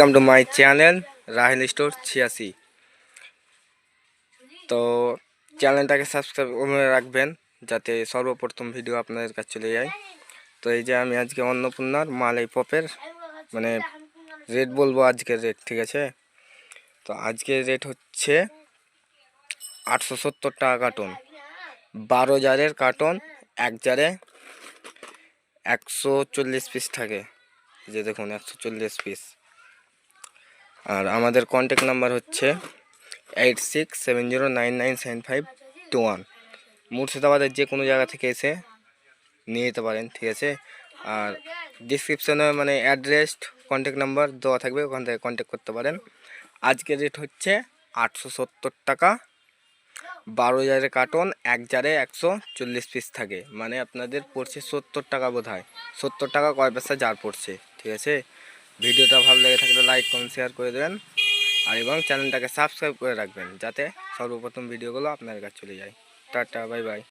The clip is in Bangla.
Welcome to my channel Rahel store 86। তো চ্যানেলটাকে সাবস্ক্রাইব করে রাখবেন যাতে সর্বপ্রথম ভিডিও আপনাদের কাছে চলে যায়। তো এই যে আমি আজকে অন্নপূর্ণার মালাই পপের মানে রেট বলবো, আজকের রেট, ঠিক আছে? তো আজকের রেট হচ্ছে 870 টাকা কার্টন, 12 জারের কার্টন। এক জারে 140 পিস থাকে, যে দেখুন 140 পিস। আর আমাদের কন্ট্যাক্ট নাম্বার হচ্ছে 8670997521। মুর্শিদাবাদের যে কোনো জায়গা থেকে এসে নিয়ে যেতে পারেন, ঠিক আছে? আর ডিসক্রিপশনে মানে অ্যাড্রেস, কন্ট্যাক্ট নাম্বার দেওয়া থাকবে, ওখান থেকে কন্ট্যাক্ট করতে পারেন। আজকের রেট হচ্ছে 870 টাকা, 12 জারের কার্টন। এক জারে 140 পিস থাকে, মানে আপনাদের পড়ছে 70 টাকা, বোধ হয় 70 টাকা কয় পয়সা জার পড়ছে, ঠিক আছে? ভিডিওটা ভালো লেগে থাকলে লাইক কমেন্ট শেয়ার করে দেবেন, আর এবং চ্যানেলটাকে সাবস্ক্রাইব করে রাখবেন যাতে সর্বপ্রথম ভিডিওগুলো আপনার কাছে চলে যায়। Tata, bye bye.